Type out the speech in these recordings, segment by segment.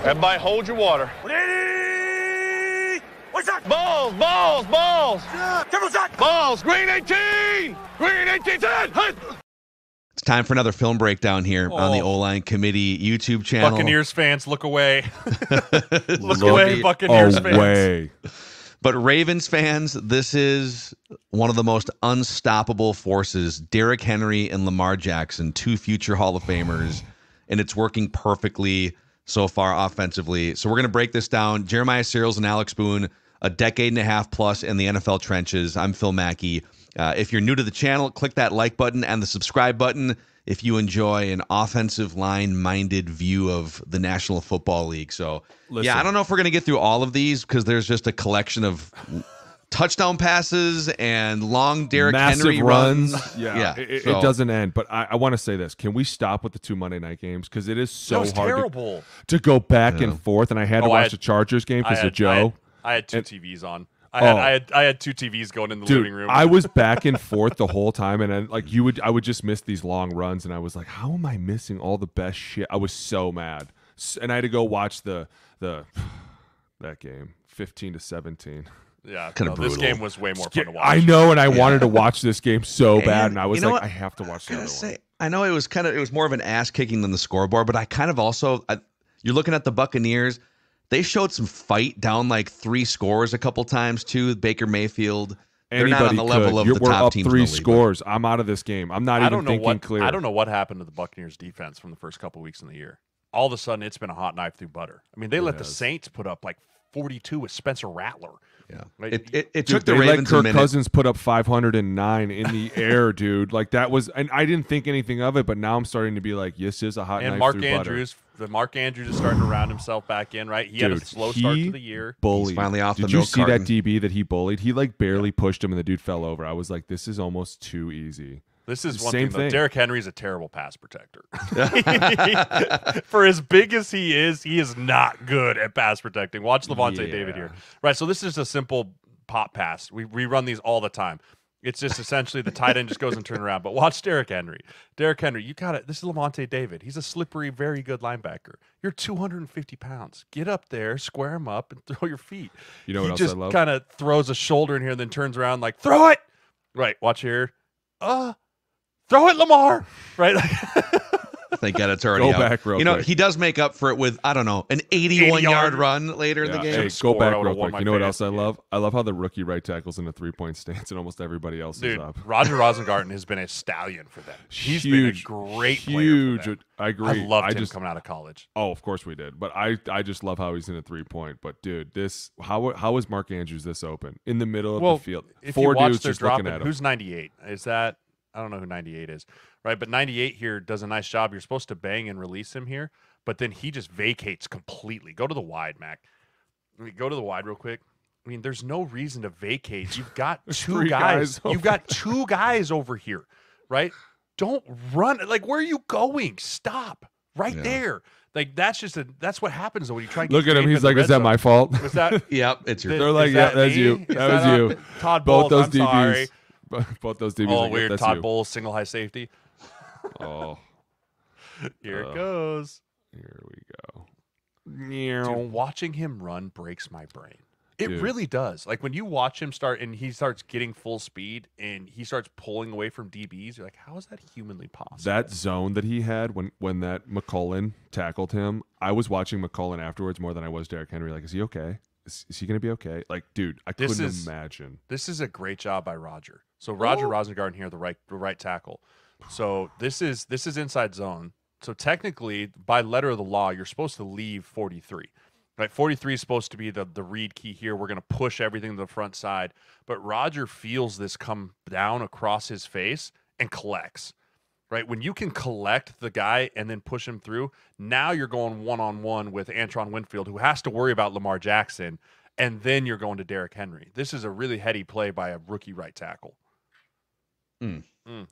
Everybody hold your water. What's that? Balls, balls, balls. Triple shot. Balls, green 18. Green 18, It's time for another film breakdown here on the O-Line Committee YouTube channel. Buccaneers fans, look away. Look away, Buccaneers fans. But Ravens fans, this is one of the most unstoppable forces. Derrick Henry and Lamar Jackson, two future Hall of Famers, and it's working perfectly so far offensively. So we're going to break this down. Jeremiah Searles and Alex Boone, a decade and a half plus in the NFL trenches. I'm Phil Mackey. If you're new to the channel, click that like button and the subscribe button if you enjoy an offensive line-minded view of the National Football League. So, yeah, I don't know if we're going to get through all of these because there's just a collection of touchdown passes and long Derrick Henry runs. Yeah, it doesn't end. But I want to say this. Can we stop with the 2 Monday night games? Because it is so hard to go back and forth. And I had to watch the Chargers game because of Joe. I had two TVs on. I had two TVs going in the living room. I was back and forth the whole time, and I would just miss these long runs, and I was like, how am I missing all the best shit? I was so mad, and I had to go watch that game, 15-17. Yeah, this game was way more fun to watch. I know, and I wanted to watch this game so bad, and I was like, I have to watch the other one. I know it was more of an ass kicking than the scoreboard, but I kind of also you're looking at the Buccaneers. They showed some fight down like 3 scores a couple times too. Baker Mayfield. They're not on the level of the top teams. We're up 3 scores. I'm out of this game. I'm not even thinking clear. I don't know what happened to the Buccaneers defense from the first couple weeks in the year. All of a sudden, it's been a hot knife through butter. I mean, they let the Saints put up like 42 with Spencer Rattler. Yeah, like, it took the Ravens let a minute. Kirk Cousins put up 509 in the air, dude. Like that was, and I didn't think anything of it, but now I'm starting to be like, this is a hot knife through butter. Mark Andrews is starting to round himself back in, right? He had a slow start to the year. He's finally off the milk carton. Did you see that DB that he bullied? He like barely pushed him, and the dude fell over. I was like, this is almost too easy. This is one thing, though. Derrick Henry's a terrible pass protector. For as big as he is not good at pass protecting. Watch Levante David here. Right, so this is a simple pop pass. We run these all the time. It's just essentially the tight end just goes and turn around. But watch Derrick Henry. Derrick Henry, you got it. This is Levante David. He's a slippery, very good linebacker. You're 250 pounds. Get up there, square him up, and throw your feet. You know what else I love? He just kind of throws a shoulder in here and then turns around like, throw it! Right, watch here. Throw it, Lamar. Right? Thank God it's already out. Back real quick. He does make up for it with, I don't know, an 81-yard run later in the game. Hey, go back real quick. You know what else I love? I love how the rookie right tackle's in a 3-point stance and almost everybody else is up. Roger Rosengarten has been a stallion for them. He's been a great player for them. I agree. I loved him coming out of college. Oh, of course we did. But I just love how he's in a 3-point. But, dude, how is Mark Andrews this open? In the middle of the field. If 4 you watch dudes just looking at him. Who's 98? Is that – I don't know who 98 is, right? But 98 here does a nice job. You're supposed to bang and release him here, but then he just vacates completely. Go to the wide, Mac. Go to the wide real quick. I mean, there's no reason to vacate. You've got 2 guys. You've got 2 guys over here, right? Don't run. Like, where are you going? Stop right there. Like, that's what happens when you try to look at him. He's like, is that my fault? Was that? Yep, it's your. They're like, yeah, that's you. That was you. Todd Both Bowles, those I'm DBs. sorry. Both those DBs. Oh, weird. Todd Bowles, single high safety. Oh. Here it goes. Here we go. Dude, watching him run breaks my brain. It really does. Like when you watch him start and he starts getting full speed and he starts pulling away from DBs, you're like, how is that humanly possible? That zone that he had when that McCullen tackled him, I was watching McCullen afterwards more than I was Derrick Henry. Like, is he okay? Is he going to be okay? Like, dude, I couldn't imagine. This is a great job by Roger. So Roger Rosengarten here, the right tackle. So this is inside zone. So technically, by letter of the law, you're supposed to leave 43. Right, 43 is supposed to be the read key here. We're going to push everything to the front side. But Roger feels this come down across his face and collects. Right, when you can collect the guy and then push him through, now you're going one-on-one with Antron Winfield, who has to worry about Lamar Jackson, and then you're going to Derrick Henry. This is a really heady play by a rookie right tackle.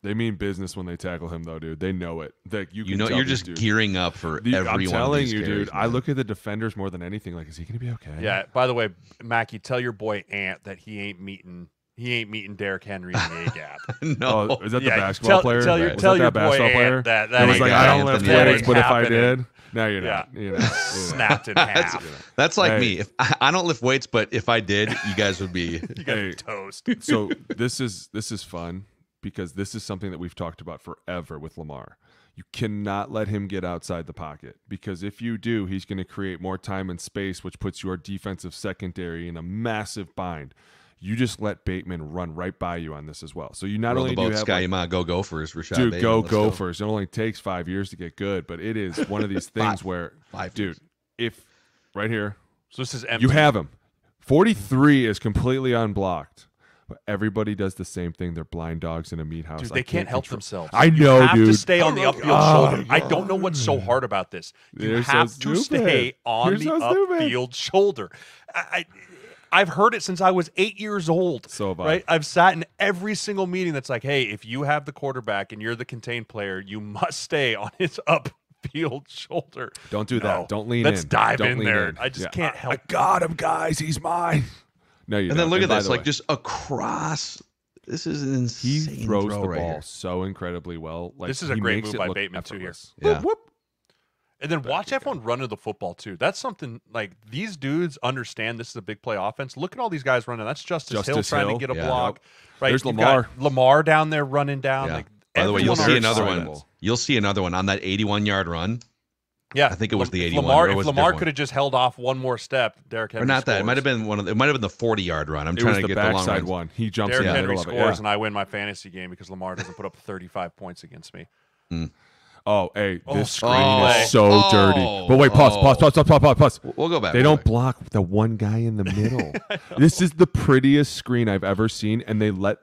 They mean business when they tackle him, though, dude. They know it. You're just gearing up for every one of these I'm telling you, carries, dude. Man. I look at the defenders more than anything. Like, is he going to be okay? Yeah. By the way, Mackie, tell your boy Ant that he ain't meeting he ain't meeting Derrick Henry in the A gap. No. Oh, is that the Yeah, basketball player? Tell Was your that boy basketball player? Ant that It was ain't like, got I don't lift Anthony Davis. weights, but if I happening. did, no, you're Yeah. not. You're not. You're not. Snapped in half. That's like Hey. me. If I don't lift weights, but if I did, you guys would be. You got Hey. toast. So this is fun because this is something that we've talked about forever with Lamar. You cannot let him get outside the pocket because if you do, he's going to create more time and space, which puts your defensive secondary in a massive bind. You just let Bateman run right by you on this as well. So you not Roll only the do boat, have Sky like, Yama, go Gophers, Rashad dude, Bateman. go Let's go. Gophers. It only takes 5 years to get good, but it is one of these things where, 5 dude, years. if right here, So this is empty. you have him. 43 is completely unblocked. But everybody does the same thing. They're blind dogs in a meat house. Dude, I they can't help control- themselves. I know, you have dude. to stay on the upfield shoulder. I don't know what's so God. hard about this. You You're so have to stupid. stay on You're the so stupid. upfield shoulder. I've heard it since I was 8 years old. So have I. Right? I've sat in every single meeting that's like, hey, if you have the quarterback and you're the contained player, you must stay on his upfield shoulder. Don't do No. that. Don't lean Let's in. dive Don't in lean there. in. I just Yeah. can't help I got him, guys. He's mine. No, you And then don't. look at by this, the like way, just across. This is an he insane throws throw the right ball here. so incredibly well. Like, This is a he great makes move it by look Bateman, too, here. effortless. Yeah. Whoop, whoop. And then watch everyone run to the football too. That's something like these dudes understand this is a big play offense. Look at all these guys running. That's Justice Hill Justice trying Hill. to get a Yeah. block. Right. There's You've Lamar. got Lamar down there running down. Yeah. Like, By the way, you'll everyone see on another offense. one. You'll see another one on that 81-yard run. Yeah, I think it was the If 81, Lamar, or it if was a Lamar different could have just held off one more step, Derrick Henry Or not that. It scores. might have been it might have been the 40-yard run. I'm It trying was to the get the long backside runs. one. He jumps Derrick in the Henry middle of it. scores, Yeah. and I win my fantasy game because Lamar doesn't put up 35 points against me. Oh, hey, this screen screenplay. is so dirty. But wait, pause. We'll go back. They we'll don't go back. block the one guy in the middle. This is the prettiest screen I've ever seen, and they let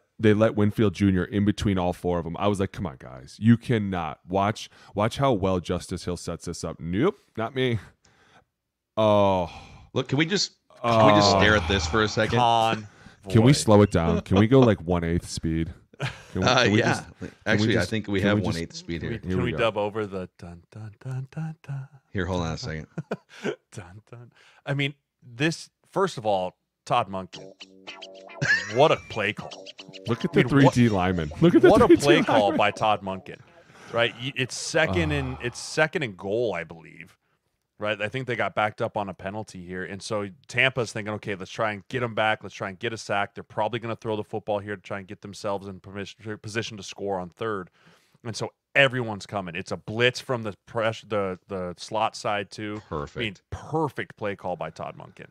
Winfield Jr. in between all four of them. I was like, come on, guys, you cannot watch how well Justice Hill sets this up. Nope, not me. Oh, Look, can we just stare at this for a second? can we slow it down? Can we go like 1/8 speed? Can we Yeah. just- Actually, I just- think we can have we just- 1/8 speed here. Here Can we go. dub over the dun dun dun dun dun Here, hold on a second. dun dun? I mean, this first of all, Todd Monken. What a play call! Look at the I mean, 3D lineman. Look at the What a 3D play call lineman. by Todd Monken, right? It's second and goal, I believe, right? I think they got backed up on a penalty here, and so Tampa's thinking, okay, let's try and get them back. Let's try and get a sack. They're probably going to throw the football here to try and get themselves in position to score on third, and so everyone's coming. It's a blitz from the the slot side too. Perfect. I mean, perfect play call by Todd Monken.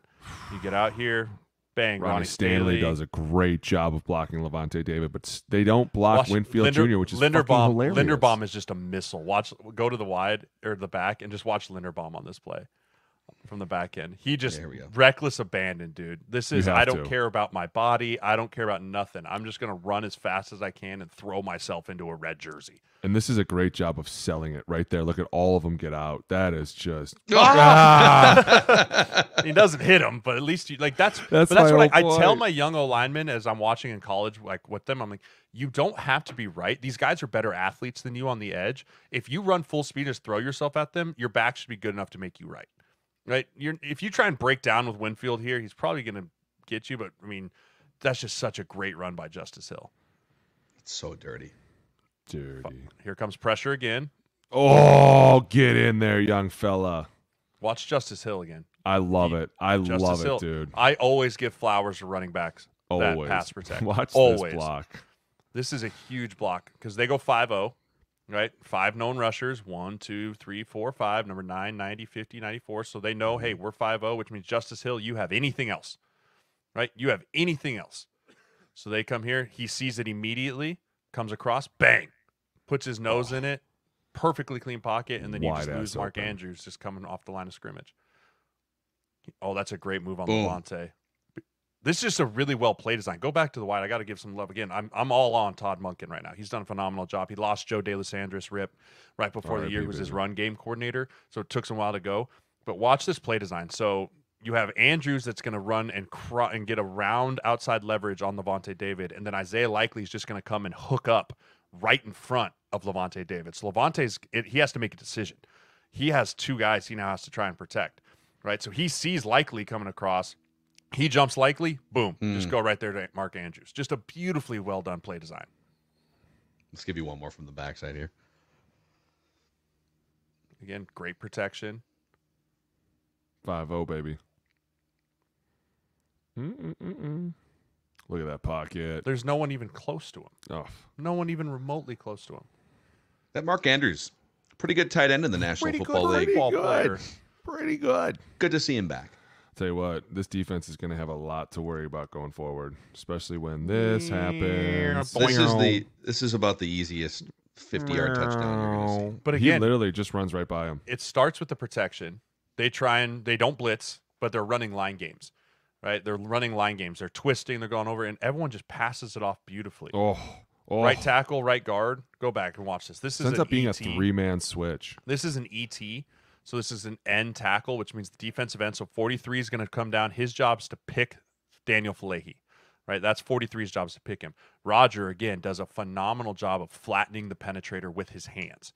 You get out here. Bang, Ronnie Stanley does a great job of blocking Levante David, but they don't block Watch Winfield Jr., which is fucking hilarious. Linderbaum is just a missile. Go to the wide or the back and just watch Linderbaum on this play from the back end. He just There we go. reckless abandon, dude. This is have I don't to. care about my body. I don't care about nothing. I'm just gonna run as fast as I can and throw myself into a red jersey. And this is a great job of selling it right there. Look at all of them get out. That is just He doesn't hit him, but at least you like that's That's but that's my what I whole tell point. my young O linemen as I'm watching in college, like with them, I'm like, you don't have to be right. These guys are better athletes than you on the edge. If you run full speed, just throw yourself at them, your back should be good enough to make you right. Right? If you try and break down with Winfield here, he's probably gonna get you, but I mean, that's just such a great run by Justice Hill. It's so dirty. dirty. Here comes pressure again. Oh, get in there, young fella. Watch Justice Hill again. I love it. I Justice love Hill. it, dude. I always give flowers to running backs that Always. pass protect. Watch always. this block. This is a huge block because they go 5-0, right? 5 known rushers 1, 2, 3, 4, 5, number 9, 90, 50, 94. So they know, hey, we're 5-0, which means Justice Hill, you have anything else, right? You have anything else. So they come here. He sees it immediately, comes across, bang, puts his nose in it, perfectly clean pocket, and then you just Wide lose ass Mark open. Andrews just coming off the line of scrimmage. Oh, that's a great move on Boom. Levante. This is just a really well play design. Go back to the wide. I got to give some love again. I'm all on Todd Monken right now. He's done a phenomenal job. He lost Joe DeLisandris rip right before the RIP, year. He was his baby. run game coordinator, so it took some while to go. But watch this play design. So you have Andrews that's going to run and get around outside leverage on Levante David, and then Isaiah Likely is just going to come and hook up right in front of Levante David. So he has to make a decision. He has 2 guys he now has to try and protect, right? So he sees Likely coming across. He jumps likely, boom, just go right there to Mark Andrews. Just a beautifully well done play design. Let's give you one more from the backside here. Again, great protection. 5-0, baby. Look at that pocket. There's no one even close to him. Oh, No one even remotely close to him. That Mark Andrews, pretty good tight end in the National Football League. Football player. pretty good. Good to see him back. Tell you what, this defense is going to have a lot to worry about going forward, especially when this happens. This is about the easiest 50-yard touchdown you're going to see. But He again, literally just runs right by him. it starts with the protection. They don't blitz, but they're running line games, right? They're running line games. They're twisting, they're going over, and everyone just passes it off beautifully. Oh. Right tackle, right guard. Go back and watch this. This is Ends an up being ET. a 3-man switch. This is an ET. So this is an end tackle, which means the defensive end. So 43 is going to come down. His job is to pick Daniel Falehi, right? That's 43's job is to pick him. Roger, again, does a phenomenal job of flattening the penetrator with his hands,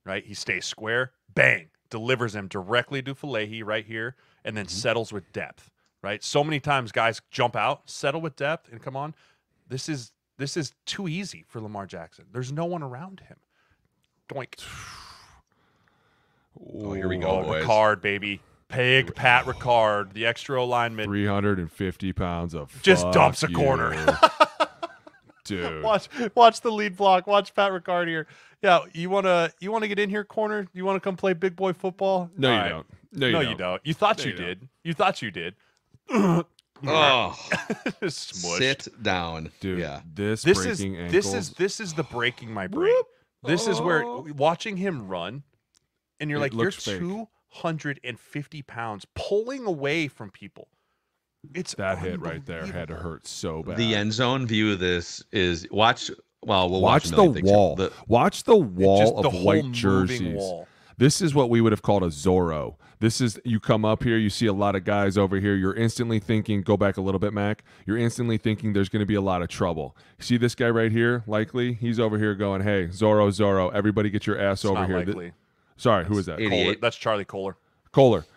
right? He stays square, bang, delivers him directly to Falehi right here, and then settles with depth, right? So many times guys jump out, settle with depth, and come on. This is too easy for Lamar Jackson. There's no one around him. Doink. Oh, here we go, boys. Ricard, baby. Pig Pat Ricard, the extra alignment. 350 pounds of Just fuck dumps a you. corner. Dude. Watch the lead block. Watch Pat Ricard here. Yeah, you wanna get in here, corner? You wanna come play big boy football? No, All you right. don't. No, you don't. You thought No, you you did. You thought you did. Oh, Smushed. sit down. Dude, Yeah. this This is breaking ankles. this is the breaking my brain. This is where watching him run, and you're It like, you're looks fake. 250 pounds pulling away from people. It's that hit right there had to hurt so bad. The end zone view of this is watch. Well, we'll Watch watch the a million things here. wall. Watch the wall just the of whole white moving jerseys. wall. This is what we would have called a Zorro. This is, you come up here, you see a lot of guys over here. You're instantly thinking, go back a little bit, Mac. You're instantly thinking there's going to be a lot of trouble. See this guy right here? Likely, he's over here going, hey, Zorro, everybody get your ass It's over not here. likely. Sorry, who is that? 88. Kohler. That's Charlie Kohler.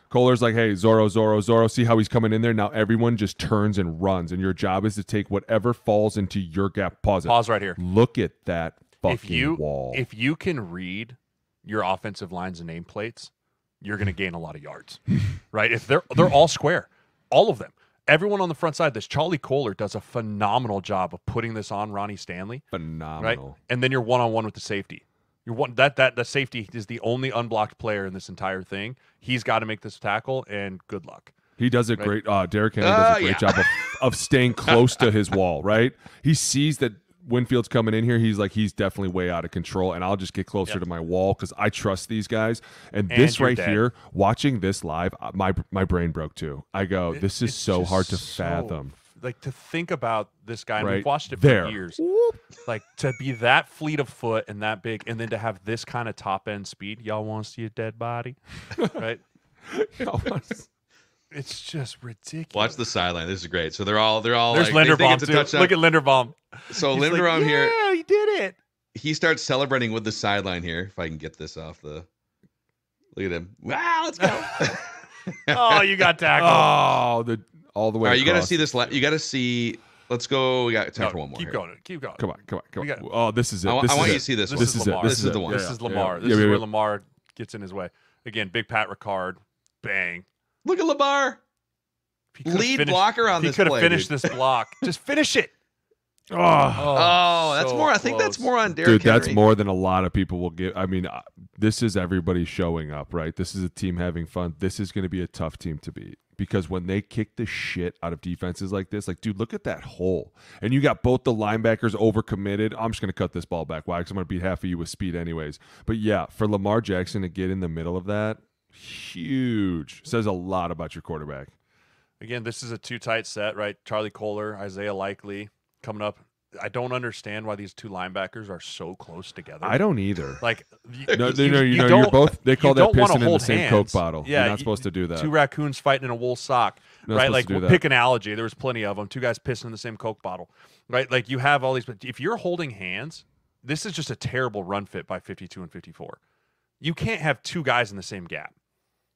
Kohler's like, hey, Zorro. See how he's coming in there? Now everyone just turns and runs, and your job is to take whatever falls into your gap. Pause it. Pause right here. Look at that fucking If wall. if you can read your offensive lines and nameplates, you're going to gain a lot of yards, right? If they're all square, all of them, everyone on the front side. This Charlie Kohler does a phenomenal job of putting this on Ronnie Stanley, right? Phenomenal. And then you're one-on-one with the safety. The safety is the only unblocked player in this entire thing. He's got to make this tackle, and good luck. He does a great. Derrick Henry does a great job of staying close to his wall. Right, he sees that Winfield's coming in here. He's definitely way out of control, and I'll just get closer to my wall because I trust these guys. And this you're right dead. here, watching this live, my brain broke too. I go, this is It's so just hard to so- fathom. Like, to think about this guy, and Right we've watched it for there. years. Like, to be that fleet of foot and that big, and then to have this kind of top end speed. Y'all want to see a dead body, right? It's just ridiculous. Watch the sideline. This is great. So they're all There's like, they think Linderbaum it's a too. touchdown. Look at Linderbaum. So He's like, Linderbaum here, yeah, he did it. he starts celebrating with the sideline here. If I can get this off the. Look at him. Wow, let's go. Oh, you got tackled. All the way. All right, you got to across. see this. You got to see. Let's go. We got time for one more. Keep here. going. Keep going. Come on. We got- Oh, this is it. I want This you is to it. see this one. This is Lamar. This This is the one. This Yeah. is Lamar. Yeah. This is Yeah, where yeah. Lamar gets in his way. Again, big Pat Ricard. Bang. Look at Lamar. He could've Lead finished- blocker on He this could have play, finished dude. this block. Just finish it. Oh, that's so more. I think that's close. more on Derrick Dude, that's Henry. more than a lot of people will give. I mean, this is everybody showing up, right? This is a team having fun. This is going to be a tough team to beat because when they kick the shit out of defenses like this, like, dude, look at that hole. And you got both the linebackers overcommitted. I'm just going to cut this ball back. Why? Because I'm going to beat half of you with speed anyways. But yeah, for Lamar Jackson to get in the middle of that, huge. Says a lot about your quarterback. Again, this is a too tight set, right? Charlie Kohler, Isaiah Likely coming up. I don't understand why these two linebackers are so close together. I don't either. Like, No, you you're don't- both. They call you that don't wanna pissing in the hold same hands. Coke bottle. Yeah, You're not supposed to do that. Two raccoons fighting in a wool sock, Not right? supposed Like, to do we'll that. pick an analogy. There was plenty of them. Two guys pissing in the same Coke bottle, right? Like, you have all these, but if you're holding hands, this is just a terrible run fit by 52 and 54. You can't have two guys in the same gap.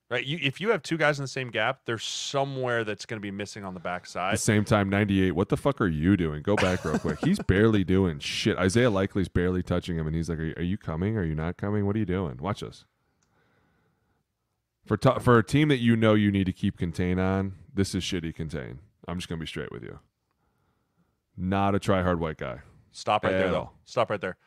right? If you have two guys in the same gap, there's somewhere that's going to be missing on the At backside. the same time, 98. What the fuck are you doing? Go back real quick. He's barely doing shit. Isaiah Likely's barely touching him, and he's like, "Are you coming? Are you not coming? What are you doing? Watch this." For a team that you know you need to keep contain on, this is shitty contain. I'm just gonna be straight with you. Not a try hard white guy. Stop right there, At though. all. Stop right there.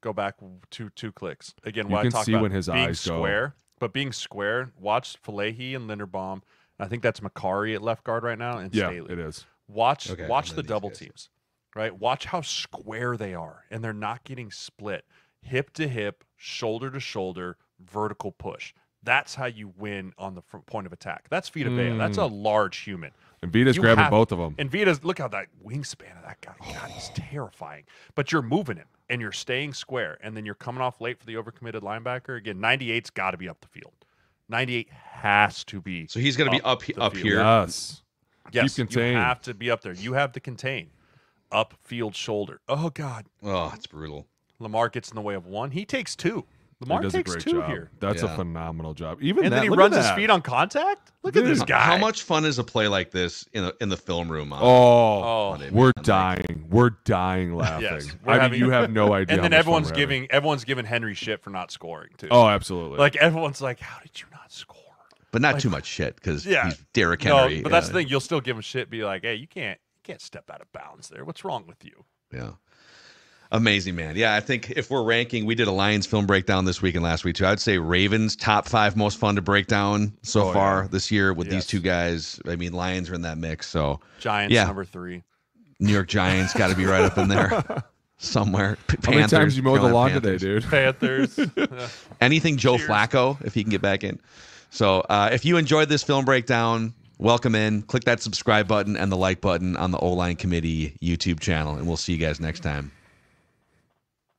Go back two clicks. Again, You what can I talked see about when his being eyes go. square, but being square. Watch Falehi and Linderbaum. I think that's Macari at left guard right now, and Yeah, Staley. it is. Watch Okay, watch and the then these double guys. teams, right? Watch how square they are, and they're not getting split. Hip to hip, shoulder to shoulder, vertical push. That's how you win on the point of attack. That's Vita Vea. That's a large human. And Vita's You grabbing have- both of them. And Vita's, look how that wingspan of that guy. God, he's terrifying. But you're moving him, and you're staying square, and then you're coming off late for the overcommitted linebacker. Again, 98's got to be up the field. 98 has to be. So he's going to be up the up field. here. Yes. Yes, Keep contained. you have to be up there. You have to contain. Upfield shoulder. Oh, God. Oh, it's brutal. Lamar gets in the way of one. He takes two. Lamar He does a takes great two job. here. That's a Yeah. phenomenal job. Even And that, then he look at runs his that. feet on contact. Look at this Dude, guy. How much fun is a play like this in the film room? Oh, Monday, we're man? Like, dying. We're dying laughing. Yes, we're I mean, having- you have no idea. And then how much fun everyone's we're having. giving Henry shit for not scoring too. Oh, absolutely. Like everyone's like, how did you not score? but not too much shit because Yeah. he's Derrick No, Henry. but that's the thing. You'll still give him shit. Be like, hey, you can't step out of bounds there. What's wrong with you? Yeah. Amazing, man. Yeah, I think if we're ranking, we did a Lions film breakdown this week and last week too. I'd say Ravens top 5 most fun to break down so Oh, far yeah. this year with Yes. these two guys. I mean, Lions are in that mix. So Giants Yeah. number 3. New York Giants got to be right up in there somewhere. How many times you mowed the Carolina lawn Panthers. today, dude? Panthers. Anything Joe Cheers. Flacco, if he can get back in. So if you enjoyed this film breakdown, welcome in. Click that subscribe button and the like button on the O-Line Committee YouTube channel, and we'll see you guys next time.